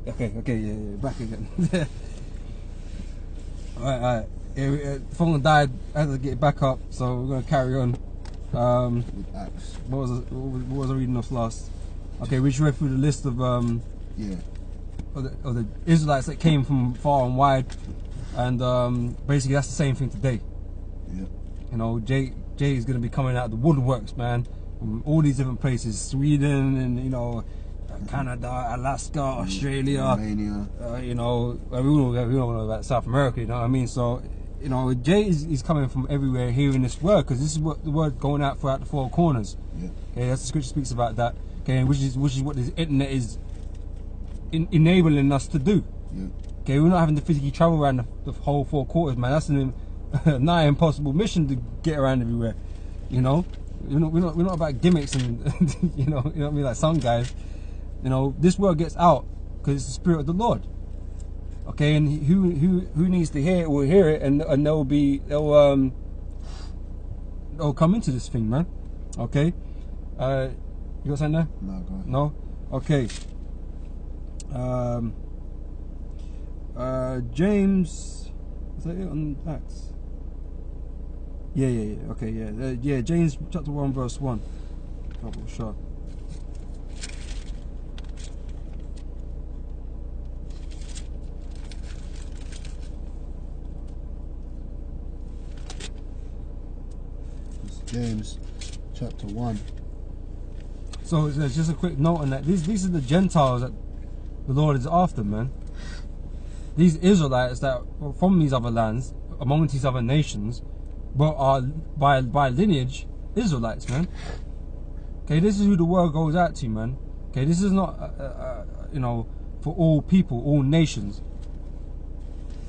Okay, yeah, back again. Alright. Yeah, the phone died. I had to get it back up, so we're gonna carry on. What was I reading off last? Okay, we just read through the list of of the Israelites that came from far and wide, and basically that's the same thing today. Yeah. You know, Jay is gonna be coming out of the woodworks, man, from all these different places, Sweden and Canada, Alaska, Australia, Romania. you know, we don't know about South America. You know what I mean? So, you know, Jay is coming from everywhere hearing this word, because this is what the word going out throughout the four corners. Yeah. Okay, that's the scripture speaks about that. Okay, which is what this internet is enabling us to do. Yeah. Okay, we're not having to physically travel around the whole four quarters, man. That's a nigh impossible mission to get around everywhere. You know, we're not about gimmicks and you know what I mean, like some guys. You know, this word gets out because it's the Spirit of the Lord. Okay, and who needs to hear it will hear it, and they'll come into this thing, man. Okay, you got something there? No, go ahead. No. Okay. James, is that it on Acts? Yeah. Okay, yeah. James chapter 1 verse 1. Double shot. James chapter 1. So there's just a quick note on that. These are the Gentiles that the Lord is after, man. These Israelites that are from these other lands, among these other nations, but are by lineage Israelites, man. Okay, this is who the word goes out to, man. Okay, this is not for all people, all nations.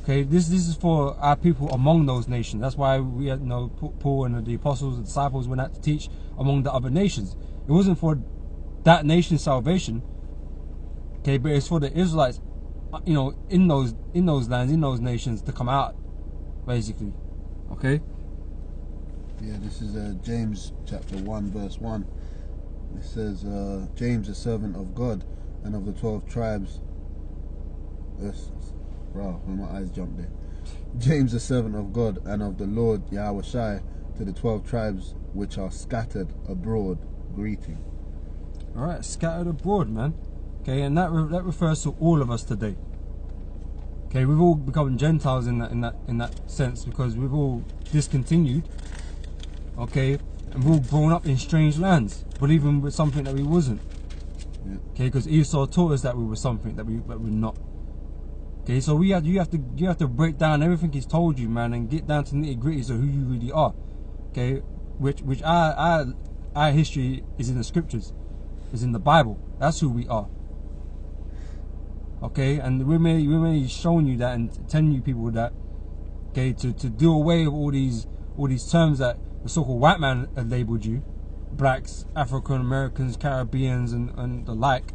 Okay, this is for our people among those nations. That's why we had, Paul and the apostles and disciples went out to teach among the other nations. It wasn't for that nation's salvation. Okay, but it's for the Israelites, in those lands, in those nations, to come out, basically. Okay. Yeah, this is James chapter 1 verse 1. It says, James, a servant of God and of the 12 tribes. Wow, when my eyes jumped there. James, a servant of God and of the Lord Yahweh Shai, to the 12 tribes which are scattered abroad, greeting. All right, scattered abroad, man. Okay, and that refers to all of us today. Okay, we've all become Gentiles in that sense, because we've all discontinued. Okay, and we've all grown up in strange lands, believing we're something that we wasn't. Yeah. Okay, because Esau taught us that we were something that we're not. Okay, so you have to break down everything he's told you, man, and get down to nitty gritty of who you really are. Okay, which our history is in the scriptures, is in the Bible. That's who we are. Okay, and we're mainly showing you that and telling you people that. Okay, to do away with all these terms that the so-called white man had labeled you, blacks, African Americans, Caribbeans, and the like,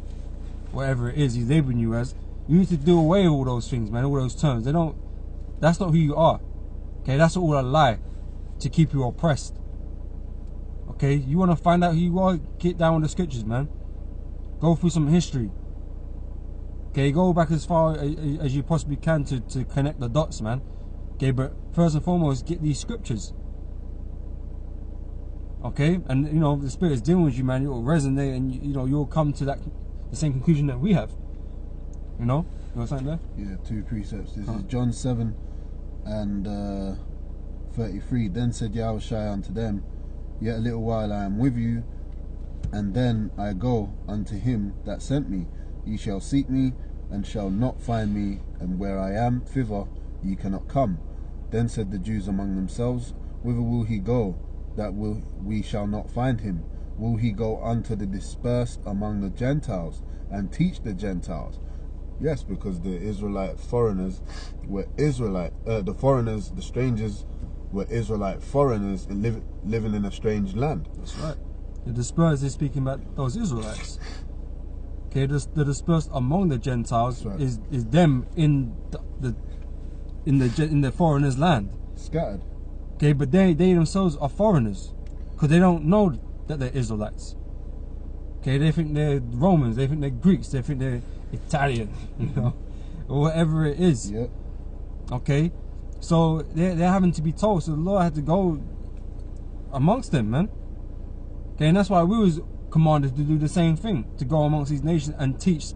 whatever it is he's labeling you as. You need to do away with all those things, man, all those terms. That's not who you are. Okay, that's all a lie to keep you oppressed. Okay, you want to find out who you are, get down with the scriptures, man. Go through some history. Okay, go back as far as you possibly can to connect the dots, man. Okay, but first and foremost, get these scriptures. Okay, and the Spirit is dealing with you, man. It will resonate, and you'll come to the same conclusion that we have. You know something there? Yeah, 2 precepts. This is John 7 and 33. Then said Yahweh Shai unto them, Yet a little while I am with you, and then I go unto him that sent me. Ye shall seek me, and shall not find me, and where I am, thither ye cannot come. Then said the Jews among themselves, Whither will he go, that we shall not find him? Will he go unto the dispersed among the Gentiles, and teach the Gentiles? Yes, because the Israelite foreigners were the foreigners, the strangers, were Israelite foreigners and living in a strange land. That's right. The dispersed is speaking about those Israelites. Okay, the dispersed among the Gentiles, right, is them in the foreigners' land. Scattered. Okay, but they themselves are foreigners, because they don't know that they're Israelites. Okay, they think they're Romans, they think they're Greeks, they think they're Italian, you know, or whatever it is. Yep. Okay, so they're having to be told. So the Lord had to go amongst them, man. Okay, and that's why we was commanded to do the same thing, to go amongst these nations and teach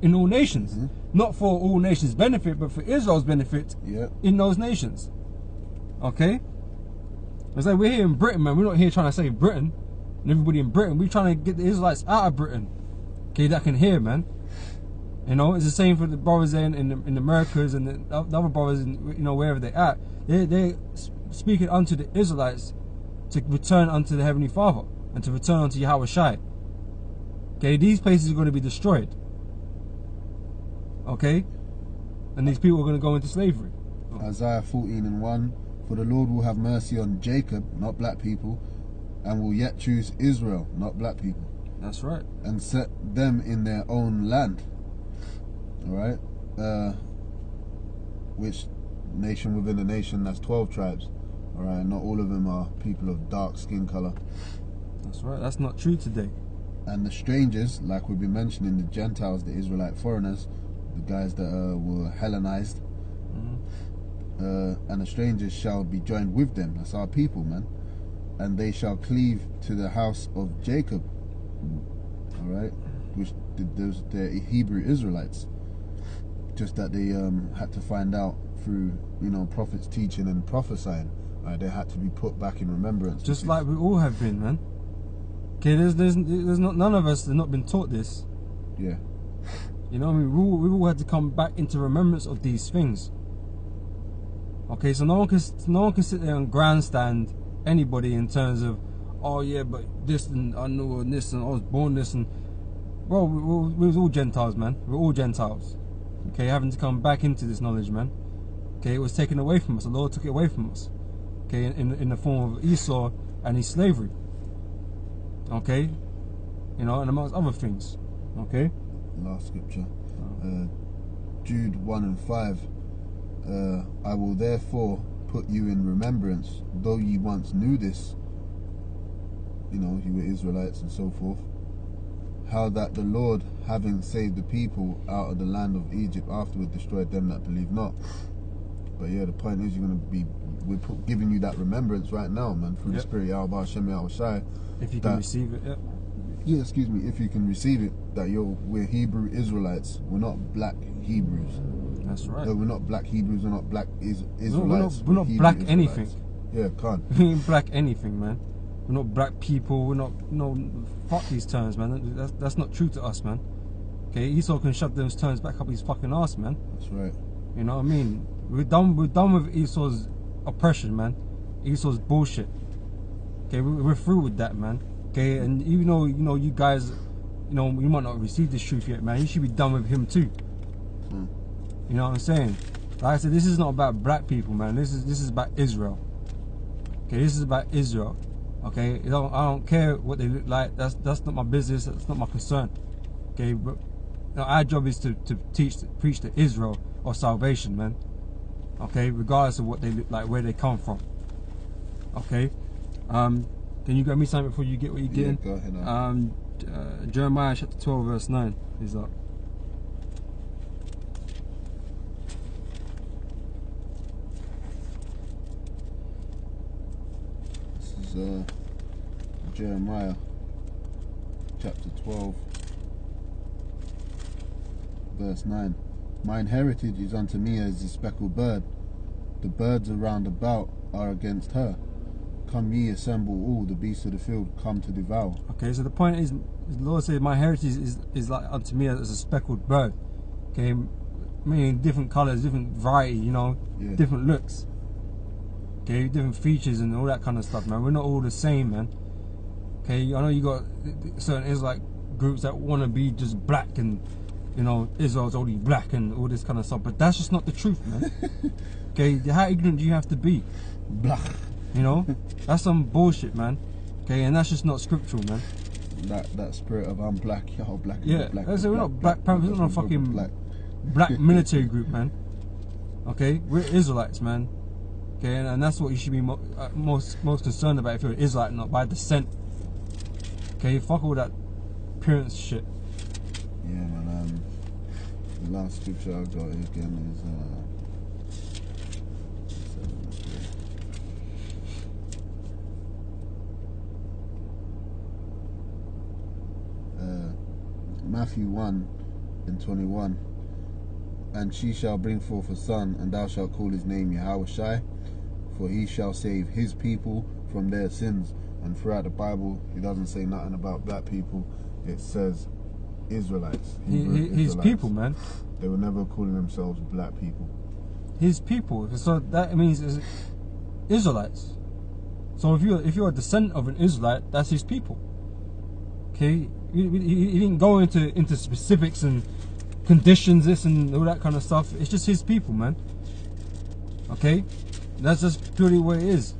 in all nations, not for all nations' benefit, but for Israel's benefit in those nations. Okay, it's like we're here in Britain, man. We're not here trying to save Britain and everybody in Britain. We're trying to get the Israelites out of Britain. Okay, that can hear, man. You know, it's the same for the brothers in the Americas and the other brothers, you know, wherever they're at. They're speaking unto the Israelites to return unto the Heavenly Father and to return unto Yahweh Shai. Okay, these places are going to be destroyed. Okay, and these people are going to go into slavery. Isaiah 14:1. For the Lord will have mercy on Jacob, not black people, and will yet choose Israel, not black people. That's right. And set them in their own land. Alright? Which nation within a nation, that's 12 tribes. Alright, not all of them are people of dark skin colour. That's right, that's not true today. And the strangers, like we've been mentioning, the Gentiles, the Israelite foreigners, the guys that were Hellenized, and the strangers shall be joined with them. That's our people, man. And they shall cleave to the house of Jacob. Alright? Which those the Hebrew Israelites. Just that they had to find out through, you know, prophets teaching and prophesying. They had to be put back in remembrance. Just like we all have been, man. Okay, there's not, none of us have not been taught this. Yeah. You know what I mean? We all had to come back into remembrance of these things. Okay, so no one can sit there and grandstand anybody in terms of, oh yeah, but this and I know this and I was born this and, bro, we was all Gentiles, man. We're all Gentiles. Okay, having to come back into this knowledge, man. Okay, it was taken away from us. The Lord took it away from us. Okay, in the form of Esau and his slavery. Okay, you know, and amongst other things. Okay. Last scripture, Jude 1:5. I will therefore put you in remembrance, though ye once knew this. You know, you were Israelites and so forth. How that the Lord, having saved the people out of the land of Egypt, afterward destroyed them that believe not. But yeah, the point is, we're giving you that remembrance right now, man, through the Spirit, Yahweh Hashem Yahweh Shai. If you can receive it, yeah, excuse me, if you can receive it, that we're Hebrew Israelites. We're not black Hebrews. That's right. No, we're not black Hebrews. We're not black Israelites. We're not black Israelites. anything. Yeah, can't. We ain't black anything, man. We're not black people. We're not. No, fuck these terms, man. That's not true to us, man. Okay, Esau can shove those terms back up his fucking ass, man. That's right. You know what I mean? We're done with Esau's oppression, man. Esau's bullshit. Okay, we're through with that, man. Okay, and even though you guys, you might not receive this truth yet, man. You should be done with him too. You know what I'm saying? Like I said, this is not about black people, man. This is about Israel. Okay, this is about Israel. Okay, I don't care what they look like. That's not my business. That's not my concern. Okay, but our job is to preach to Israel of salvation, man. Okay, regardless of what they look like, where they come from. Okay, can you get me something before you get what you're getting? Yeah, go ahead. Jeremiah chapter 12 verse 9 is up. This is Jeremiah chapter 12 verse 9. Mine heritage is unto me as the speckled bird. The birds around about are against her. Come ye, assemble all, the beasts of the field come to devour. Okay, so the point is, the Lord said, my heritage is like unto me as a speckled bird. Okay, meaning different colours, different variety, different looks. Okay, different features and all that kind of stuff, man. We're not all the same, man. Okay, I know you got certain Israelite groups that want to be just black and, Israel's only black and all this kind of stuff, but that's just not the truth, man. Okay, how ignorant do you have to be? Black. That's some bullshit, man. Okay, and that's just not scriptural, man. That spirit of I'm black, y'all black. Yeah, black, we're not Black Panthers, we're not a fucking black military group, man. Okay, we're Israelites, man. Okay, and that's what you should be most concerned about if you're an Israelite, not by descent. Okay, fuck all that appearance shit. Yeah, man. The last scripture I got again is Matthew 1:21. And she shall bring forth a son, and thou shalt call his name Yahushai, for he shall save his people from their sins. And throughout the Bible, it doesn't say nothing about black people. It says Israelites. His people, man. They were never calling themselves black people. His people. So that means is Israelites. So if you're a descendant of an Israelite, that's his people. Okay, he didn't go into specifics and conditions, this and all that kind of stuff. It's just his people, man. Okay, that's just purely what it is.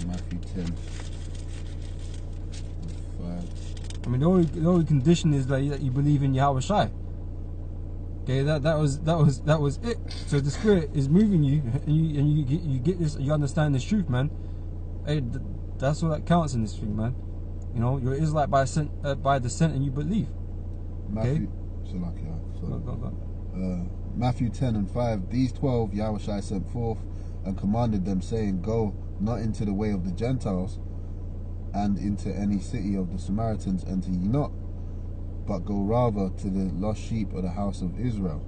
Matthew 10. I mean, the only condition is that you believe in Yahweh Shai. Okay, that was it. So the Spirit is moving you, and you get this, you understand this truth, man. Hey, that's all that counts in this thing, man. You know, you're Israelite by descent, and you believe. Matthew, Matthew 10:5. These 12 Yahushua sent forth and commanded them, saying, Go not into the way of the Gentiles, and into any city of the Samaritans enter ye not, but go rather to the lost sheep of the house of Israel.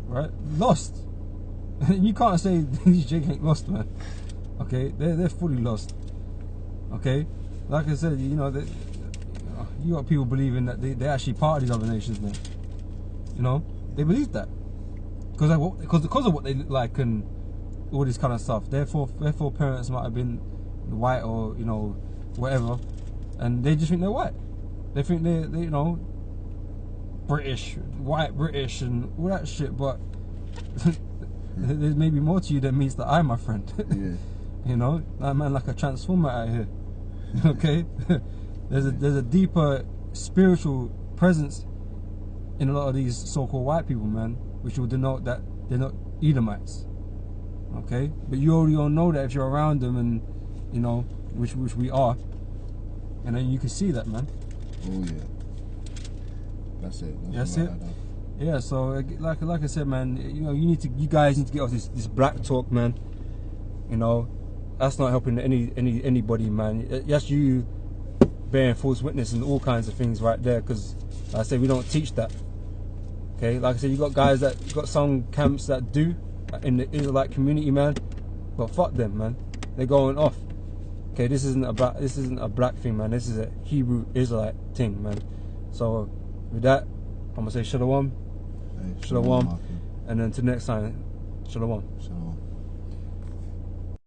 Right? Lost. You can't say these Jake ain't lost, man. Okay, they're fully lost. Okay, like I said, you know, you got people believing that they're actually part of these other nations, man. You know, they believe that because of what they look like and all this kind of stuff. Therefore, parents might have been white or, you know, whatever, and they just think they're white. They think they you know, British, white British, and all that shit. But there's maybe more to you than meets the eye, my friend. Yeah. You know, that man like a transformer out here. Okay, there's a deeper spiritual presence in a lot of these so-called white people, man, which will denote that they're not Edomites. Okay, but you already all know that if you're around them, and you know, which we are, and then you can see that, man. Oh yeah, that's it. That's it. Yeah. So like I said, man, you know, you guys need to get off this black talk, man. You know, that's not helping anybody, man. That's you bearing false witness and all kinds of things right there, because like I say, we don't teach that. Okay, like I said, you got guys that got some camps that do in the Israelite community, man, but fuck them, man. They're going off. Okay, this isn't a black thing, man. This is a Hebrew Israelite thing, man. So with that, I'm gonna say shalom, Hey, shalom, and then to next time, shalom. Shalom.